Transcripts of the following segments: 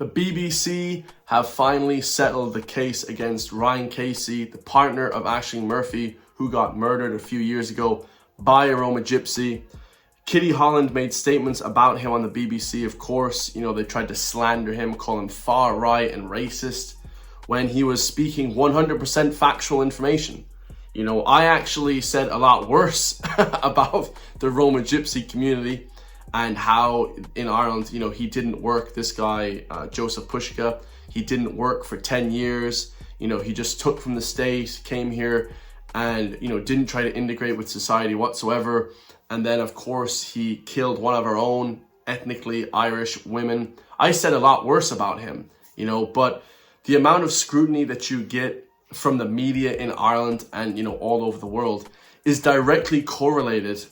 The BBC have finally settled the case against Ryan Casey, the partner of Ashling Murphy, who got murdered a few years ago by a Roma gypsy. Kitty Holland made statements about him on the BBC. Of course, they tried to slander him, call him far right and racist when he was speaking 100% factual information. I actually said a lot worse about the Roma gypsy community and how in Ireland, he didn't work. This guy, Joseph Pushka, he didn't work for 10 years. He just took from the state, came here and, didn't try to integrate with society whatsoever. And then, of course, he killed one of our own ethnically Irish women. I said a lot worse about him, but the amount of scrutiny that you get from the media in Ireland and, all over the world is directly correlated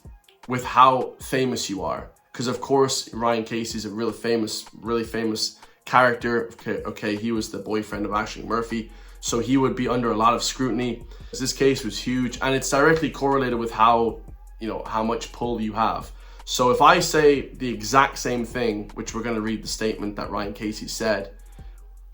with how famous you are. Because, of course, Ryan Casey's a really famous character. Okay, he was the boyfriend of Ashling Murphy, so he would be under a lot of scrutiny. This case was huge, and it's directly correlated with how much pull you have. So if I say the exact same thing, which we're going to read the statement that Ryan Casey said,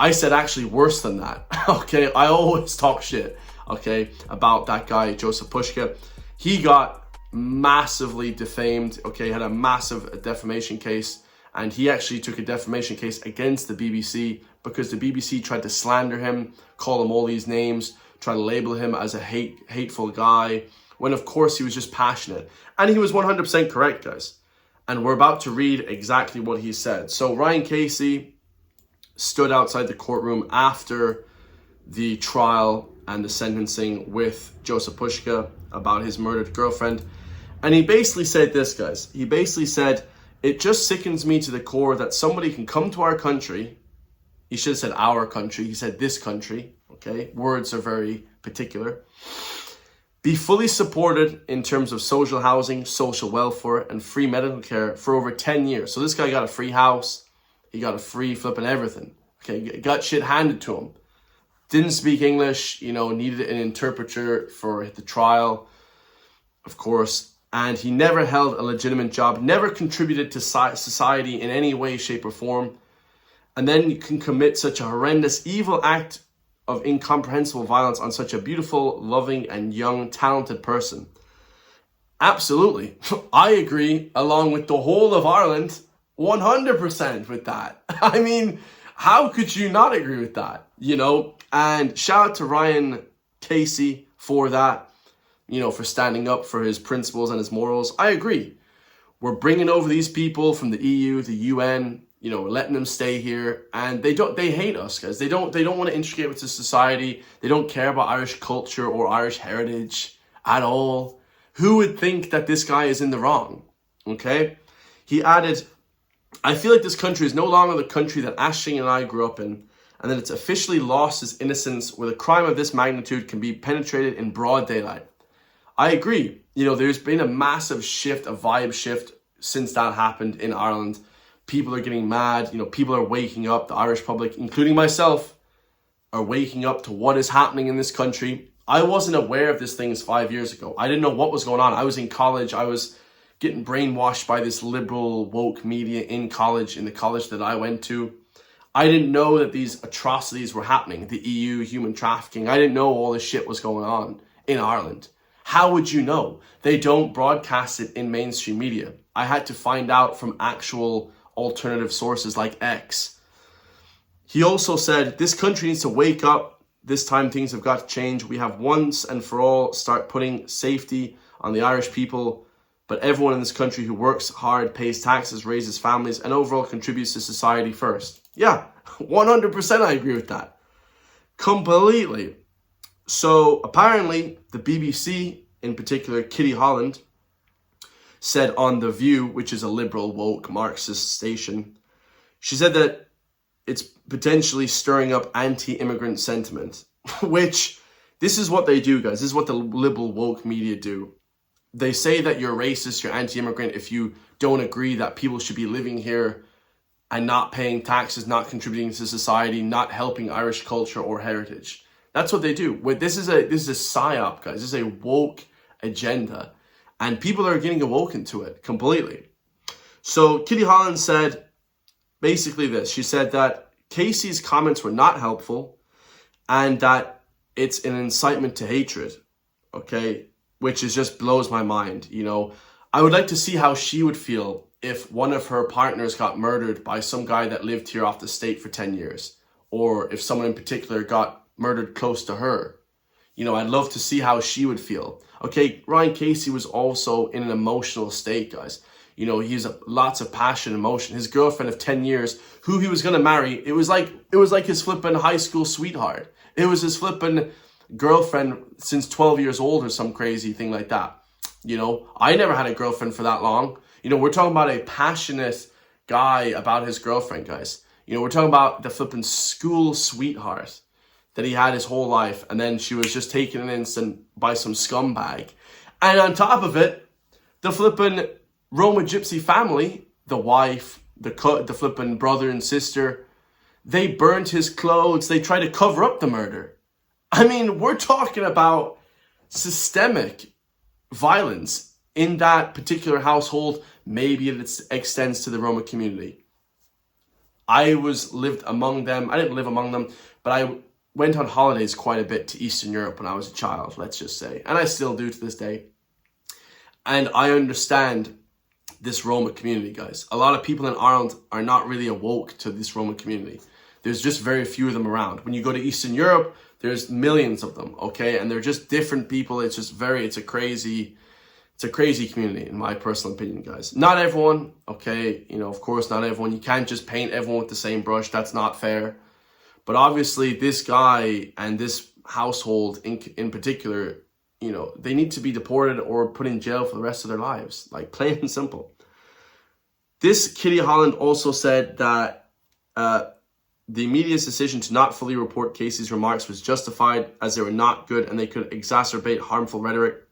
I said actually worse than that. Okay, I always talk shit, about that guy, Joseph Pushka. He got massively defamed, had a massive defamation case, and he actually took a defamation case against the BBC because the BBC tried to slander him, call him all these names, try to label him as a hateful guy, when of course he was just passionate. And he was 100% correct, guys. And we're about to read exactly what he said. So Ryan Casey stood outside the courtroom after the trial and the sentencing with Joseph Pushka about his murdered girlfriend. And he basically said this, guys. He basically said, "It just sickens me to the core that somebody can come to our country." He should have said our country. He said this country, Words are very particular. "Be fully supported in terms of social housing, social welfare, and free medical care for over 10 years. So this guy got a free house. He got a free flipping everything. Got shit handed to him. Didn't speak English, needed an interpreter for the trial, of course. And he never held a legitimate job, never contributed to society in any way, shape, or form. And then you can commit such a horrendous, evil act of incomprehensible violence on such a beautiful, loving, and young, talented person." Absolutely. I agree, along with the whole of Ireland, 100% with that. I mean, how could you not agree with that? And shout out to Ryan Casey for that. For standing up for his principles and his morals. I agree. We're bringing over these people from the EU, the UN, letting them stay here, and they hate us, guys. They don't want to integrate with the society. They don't care about Irish culture or Irish heritage at all. Who would think that this guy is in the wrong? He added, "I feel like this country is no longer the country that Ashling and I grew up in, and that it's officially lost its innocence where the crime of this magnitude can be penetrated in broad daylight." I agree. There's been a massive shift, a vibe shift since that happened in Ireland. People are getting mad. People are waking up. The Irish public, including myself, are waking up to what is happening in this country. I wasn't aware of this things 5 years ago. I didn't know what was going on. I was in college. I was getting brainwashed by this liberal woke media in college, in the college that I went to. I didn't know that these atrocities were happening. The EU, human trafficking. I didn't know all this shit was going on in Ireland. How would you know? They don't broadcast it in mainstream media. I had to find out from actual alternative sources like X. He also said, "This country needs to wake up. This time things have got to change. We have once and for all start putting safety on the Irish people, but everyone in this country who works hard, pays taxes, raises families, and overall contributes to society first." Yeah, 100% I agree with that. Completely. So apparently the BBC, in particular Kitty Holland, said on The View, which is a liberal, woke, Marxist station, she said that it's potentially stirring up anti-immigrant sentiment, which this is what they do, guys. This is what the liberal, woke media do. They say that you're racist, you're anti-immigrant if you don't agree that people should be living here and not paying taxes, not contributing to society, not helping Irish culture or heritage. That's what they do. This is a psyop, guys. This is a woke agenda. And people are getting awoken to it completely. So Kitty Holland said basically this. She said that Casey's comments were not helpful and that it's an incitement to hatred, okay? Which is just blows my mind, you know. I would like to see how she would feel if one of her partners got murdered by some guy that lived here off the state for 10 years. Or if someone in particular got murdered close to her. You know, I'd love to see how she would feel. Okay, Ryan Casey was also in an emotional state, guys. You know, he's lots of passion, emotion. His girlfriend of 10 years, who he was going to marry, it was like his flippin' high school sweetheart. It was his flippin' girlfriend since 12 years old or some crazy thing like that. You know, I never had a girlfriend for that long. You know, we're talking about a passionate guy about his girlfriend, guys. You know, we're talking about the flippin' school sweetheart that he had his whole life, and then she was just taken an instant by some scumbag. And on top of it, the flippin' Roma Gypsy family, the wife, the flippin' brother and sister, they burnt his clothes. They tried to cover up the murder. I mean, we're talking about systemic violence in that particular household. Maybe it extends to the Roma community. I lived among them. I didn't live among them, but I went on holidays quite a bit to Eastern Europe when I was a child, let's just say. And I still do to this day. And I understand this Roma community, guys. A lot of people in Ireland are not really awoke to this Roma community. There's just very few of them around. When you go to Eastern Europe, there's millions of them, okay? And they're just different people. It's a crazy community, in my personal opinion, guys. Not everyone, okay? You know, of course, not everyone. You can't just paint everyone with the same brush. That's not fair. But obviously, this guy and this household in particular, you know, they need to be deported or put in jail for the rest of their lives. Like, plain and simple. This Kitty Holland also said that the media's decision to not fully report Casey's remarks was justified as they were not good and they could exacerbate harmful rhetoric,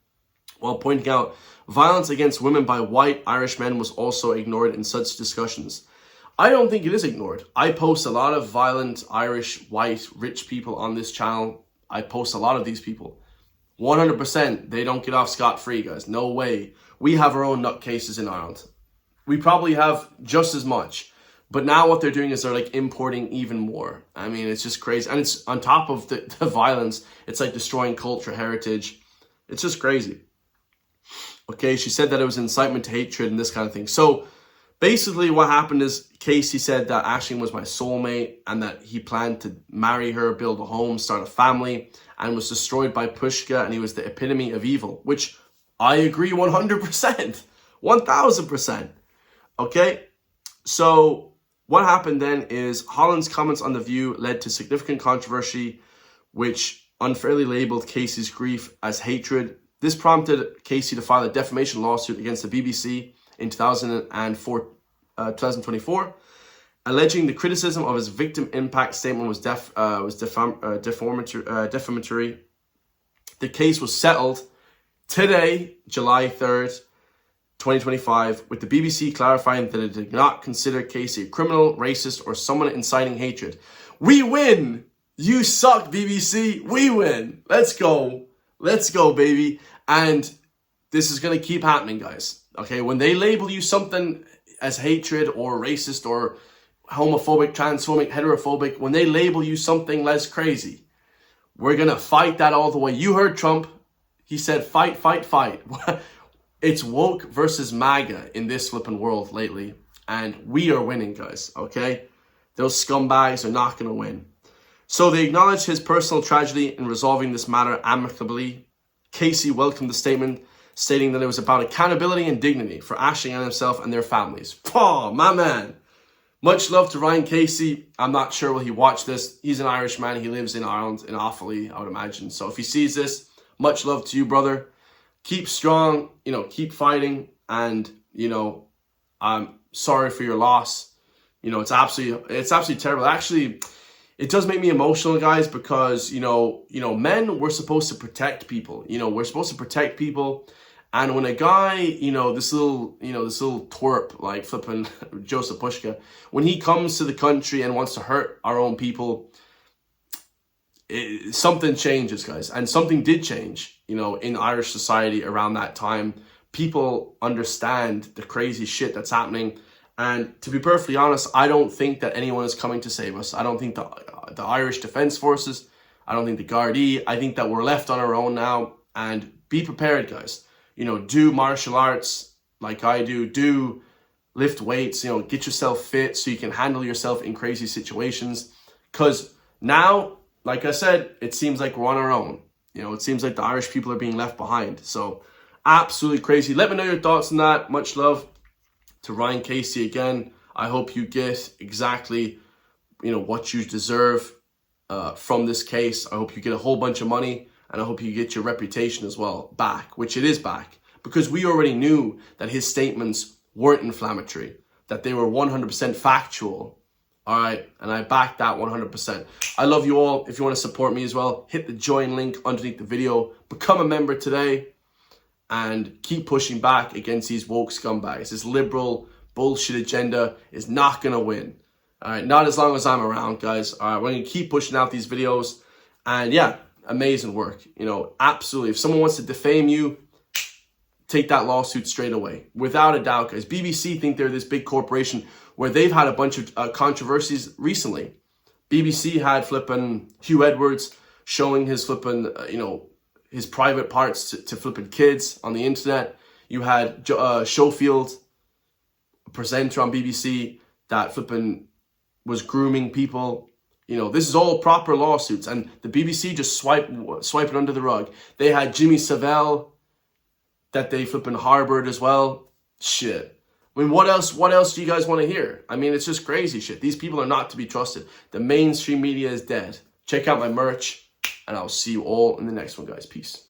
while pointing out violence against women by white Irish men was also ignored in such discussions. I don't think it is ignored. I post a lot of violent Irish, white, rich people on this channel. I post a lot of these people. 100%, they don't get off scot-free, guys. No way. We have our own nutcases in Ireland. We probably have just as much. But now what they're doing is they're like importing even more. I mean, it's just crazy. And it's on top of the violence, it's like destroying culture, heritage. It's just crazy. Okay, she said that it was incitement to hatred and this kind of thing. So basically what happened is Casey said that Ashling was my soulmate and that he planned to marry her, build a home, start a family, and was destroyed by Pushka, and he was the epitome of evil, which I agree 100%, 1000%. Okay, so what happened then is Holland's comments on The View led to significant controversy, which unfairly labeled Casey's grief as hatred. This prompted Casey to file a defamation lawsuit against the BBC in 2024, alleging the criticism of his victim impact statement was defamatory. The case was settled today, July 3rd, 2025, with the BBC clarifying that it did not consider Casey a criminal, racist, or someone inciting hatred. We win! You suck, BBC. We win. Let's go. Let's go, baby. And this is going to keep happening, guys. Okay, when they label you something as hatred or racist or homophobic, transphobic, heterophobic, when they label you something less crazy, we're going to fight that all the way. You heard Trump. He said, fight, fight, fight. It's woke versus MAGA in this flipping world lately. And we are winning, guys, okay? Those scumbags are not going to win. So they acknowledged his personal tragedy in resolving this matter amicably. Casey welcomed the statement, stating that it was about accountability and dignity for Ashling and himself and their families. Oh, my man. Much love to Ryan Casey. I'm not sure will he watch this. He's an Irishman. He lives in Ireland, in Offaly, I would imagine. So if he sees this, much love to you, brother. Keep strong, you know, keep fighting. And, you know, I'm sorry for your loss. You know, it's absolutely terrible. Actually, it does make me emotional, guys, because, you know, men, we're supposed to protect people. You know, we're supposed to protect people. And when a guy, this little twerp like flipping Joseph Pushka, when he comes to the country and wants to hurt our own people, something changes, guys. And something did change, in Irish society around that time. People understand the crazy shit that's happening. And to be perfectly honest, I don't think that anyone is coming to save us. I don't think the Irish Defence Forces, I don't think the Gardaí, I think that we're left on our own now. And be prepared, guys. You know, do martial arts like I do. Do lift weights, you know, get yourself fit so you can handle yourself in crazy situations. Because now, like I said, it seems like we're on our own. You know, it seems like the Irish people are being left behind. So, absolutely crazy. Let me know your thoughts on that. Much love to Ryan Casey again. I hope you get exactly, you know, what you deserve from this case. I hope you get a whole bunch of money, and I hope you get your reputation as well back, which it is back, because we already knew that his statements weren't inflammatory, that they were 100% factual. All right, and I back that 100%. I love you all. If you want to support me as well, hit the join link underneath the video. Become a member today and keep pushing back against these woke scumbags. This liberal bullshit agenda is not going to win. All right, not as long as I'm around, guys. All right, we're going to keep pushing out these videos. And yeah, amazing work. You know, absolutely. If someone wants to defame you, take that lawsuit straight away. Without a doubt, guys. BBC think they're this big corporation where they've had a bunch of controversies recently. BBC had flipping Hugh Edwards showing his flipping, you know, his private parts to flipping kids on the internet. You had Schofield, a presenter on BBC, that flipping was grooming people. You know, this is all proper lawsuits, and the BBC just swipe it under the rug. They had Jimmy Savile that they flipping harbored as well. Shit. I mean, what else do you guys want to hear? I mean, it's just crazy shit. These people are not to be trusted. The mainstream media is dead. Check out my merch, and I'll see you all in the next one, guys. Peace.